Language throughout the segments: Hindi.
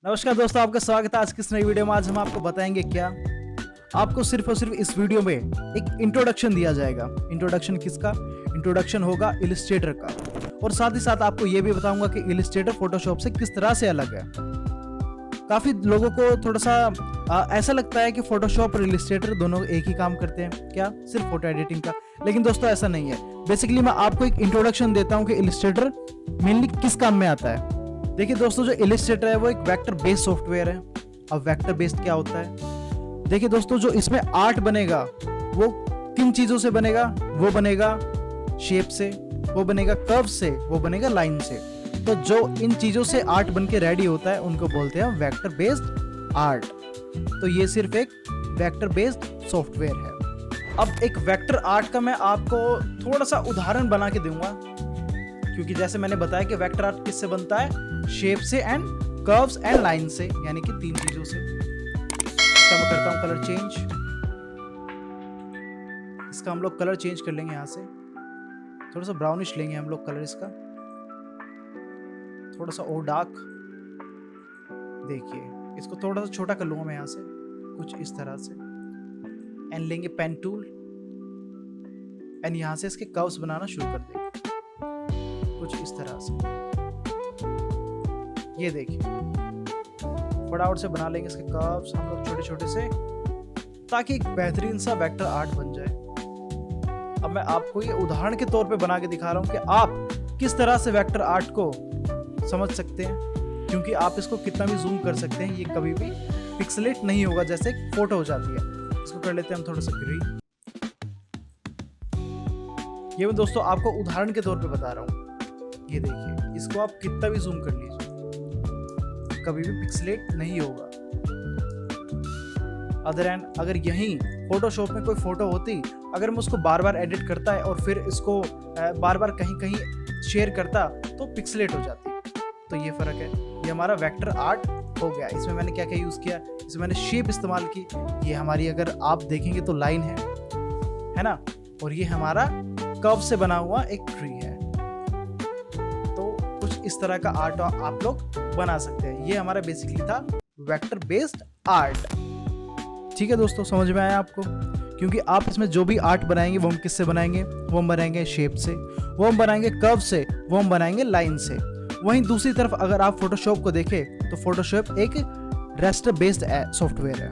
नमस्कार दोस्तों, आपका स्वागत है आज की इस नई वीडियो में। आज हम आपको बताएंगे क्या आपको सिर्फ और सिर्फ इस वीडियो में एक इंट्रोडक्शन दिया जाएगा। इंट्रोडक्शन किसका? इंट्रोडक्शन होगा इलस्ट्रेटर का। और साथ ही साथ आपको यह भी बताऊंगा कि इलस्ट्रेटर फोटोशॉप से किस तरह से अलग है। काफी लोगों को थोड़ा सा ऐसा लगता है कि फोटोशॉप और इलस्ट्रेटर दोनों एक ही काम करते हैं, क्या सिर्फ फोटो एडिटिंग का। लेकिन दोस्तों ऐसा नहीं है। बेसिकली मैं आपको एक इंट्रोडक्शन देता हूं कि इलस्ट्रेटर मेनली किस काम में आता है। देखिए दोस्तों, जो इलस्ट्रेटर है वो एक वेक्टर बेस्ड सॉफ्टवेयर है। अब वेक्टर बेस्ड क्या होता है? देखिए दोस्तों, जो इसमें आर्ट बनेगा वो किन चीजों से बनेगा? वो बनेगा शेप से, वो बनेगा कर्व से, वो बनेगा लाइन से। तो जो इन चीजों से आर्ट बन के रेडी होता है उनको बोलते हैं वेक्टर बेस्ड आर्ट। तो ये सिर्फ एक वेक्टर बेस्ड सॉफ्टवेयर है। अब एक वेक्टर आर्ट का मैं आपको थोड़ा सा उदाहरण बना के दूंगा, क्योंकि जैसे मैंने बताया कि वेक्टर आर्ट किससे बनता है? शेप से एंड कर्व्स एंड लाइन से, यानी कि तीन चीजों से। इसका मैं करता हूं कलर चेंज। इसका हम लोग कलर चेंज कर लेंगे। यहां से थोड़ा सा ब्राउनिश लेंगे हम लोग कलर इसका, थोड़ा सा और डार्क। देखिए इसको थोड़ा सा छोटा कर लूंगा मैं यहां से, कुछ इस तरह से। एंड लेंगे पेन टूल एंड यहां से इसके कर्व्स बनाना शुरू कर देंगे कुछ इस तरह से। ये देखिए फटाफट से बना लेंगे इसके कर्व्स हम लोग छोटे छोटे से, ताकि एक बेहतरीन सा वेक्टर आर्ट बन जाए। अब मैं आपको ये उदाहरण के तौर पे बना के दिखा रहा हूँ कि आप किस तरह से वेक्टर आर्ट को समझ सकते हैं, क्योंकि आप इसको कितना भी जूम कर सकते हैं, ये कभी भी पिक्सेलेट नहीं होगा जैसे एक फोटो हो जाती है। इसको कर लेते हैं हम थोड़ा सा ग्रीन। ये मैं दोस्तों आपको उदाहरण के तौर पे बता रहा हूँ। ये देखिए, इसको आप कितना भी जूम कर लीजिए, कभी भी पिक्सेलेट नहीं होगा। अदर एंड अगर यहीं फोटोशॉप में कोई फोटो होती, अगर मैं उसको बार बार एडिट करता है और फिर इसको बार बार कहीं कहीं शेयर करता, तो पिक्सेलेट हो जाती। तो ये फर्क है। ये हमारा वेक्टर आर्ट हो गया। इसमें मैंने क्या क्या यूज किया? इसमें मैंने शेप इस्तेमाल की। ये हमारी, अगर आप देखेंगे तो लाइन है ना, और ये हमारा कर्व से बना हुआ एक ट्री है। तो कुछ इस तरह का आर्ट आप लोग बना सकते हैं। ये हमारा बेसिकली था वेक्टर बेस्ड आर्ट। ठीक है दोस्तों, समझ में आया आपको? क्योंकि आप इसमें जो भी आर्ट बनाएंगे वो हम किससे बनाएंगे? वो हम बनाएंगे शेप से, वो हम बनाएंगे कर्व से, वो हम बनाएंगे लाइन से। वहीं दूसरी तरफ अगर आप फोटोशॉप को देखें तो फोटोशॉप एक रेस्टर बेस्ड सॉफ्टवेयर है।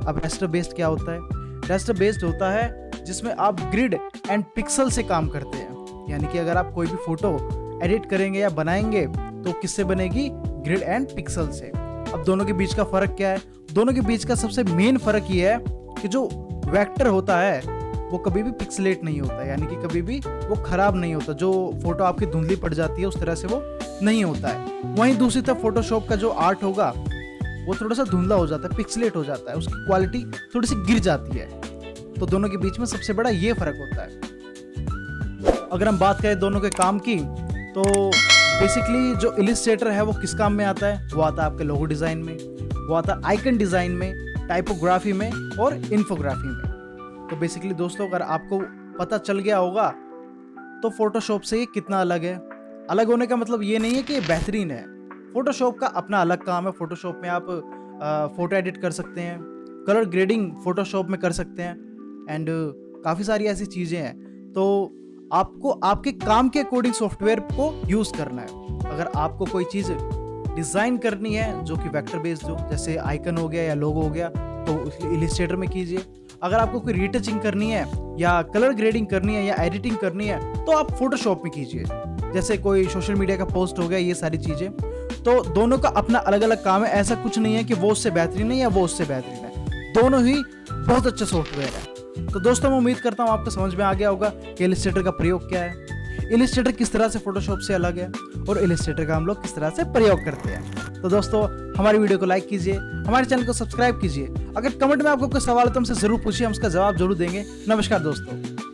अब रेस्टर बेस्ड क्या होता है? रेस्टर बेस्ड होता है जिसमें आप ग्रिड एंड पिक्सल से काम करते हैं। यानी कि अगर आप कोई भी फोटो एडिट करेंगे या बनाएंगे तो किससे बनेगी? ग्रिड एंड पिक्सल से। अब दोनों के बीच का फर्क क्या है? दोनों के बीच का सबसे मेन फर्क ये है कि जो वेक्टर होता है वो कभी भी पिक्सेलेट नहीं होता, यानी कि कभी भी वो खराब नहीं होता। जो फोटो आपकी धुंधली पड़ जाती है उस तरह से वो नहीं होता है। वहीं दूसरी तरफ फोटोशॉप का जो आर्ट होगा वो थोड़ा सा धुंधला हो जाता है, पिक्सेलेट हो जाता है, उसकी क्वालिटी थोड़ी सी गिर जाती है। तो दोनों के बीच में सबसे बड़ा ये फर्क होता है। अगर हम बात करें दोनों के काम की, तो बेसिकली जो इलस्ट्रेटर है वो किस काम में आता है? वो आता है आपके लोगो डिजाइन में, वो आता है आइकन डिजाइन में, टाइपोग्राफी में और इन्फोग्राफी में। तो बेसिकली दोस्तों, अगर आपको पता चल गया होगा तो फोटोशॉप से ये कितना अलग है। अलग होने का मतलब ये नहीं है कि ये बेहतरीन है। फोटोशॉप का अपना अलग काम है। फोटोशॉप में आप फोटो एडिट कर सकते हैं, कलर ग्रेडिंग फोटोशॉप में कर सकते हैं, एंड काफ़ी सारी ऐसी चीज़ें हैं। तो आपको आपके काम के अकॉर्डिंग सॉफ्टवेयर को यूज़ करना है। अगर आपको कोई चीज़ डिज़ाइन करनी है जो कि वेक्टर बेस्ड हो, जैसे आइकन हो गया या लोगो हो गया, तो इलस्ट्रेटर में कीजिए। अगर आपको कोई रीटचिंग करनी है या कलर ग्रेडिंग करनी है या एडिटिंग करनी है तो आप फोटोशॉप में कीजिए। जैसे कोई सोशल मीडिया का पोस्ट हो गया, ये सारी चीज़ें। तो दोनों का अपना अलग अलग काम है। ऐसा कुछ नहीं है कि वो उससे बेहतरीन है या वो उससे बेहतरीन है। दोनों ही बहुत अच्छा सॉफ्टवेयर है। तो दोस्तों, मैं उम्मीद करता हूँ आपको समझ में आ गया होगा कि इलस्ट्रेटर का प्रयोग क्या है, इलस्ट्रेटर किस तरह से फोटोशॉप से अलग है, और इलस्ट्रेटर का हम लोग किस तरह से प्रयोग करते हैं। तो दोस्तों, हमारी वीडियो को लाइक कीजिए, हमारे चैनल को सब्सक्राइब कीजिए। अगर कमेंट में आपको कोई सवाल है तो हमसे जरूर पूछिए, हम उसका जवाब जरूर देंगे। नमस्कार दोस्तों।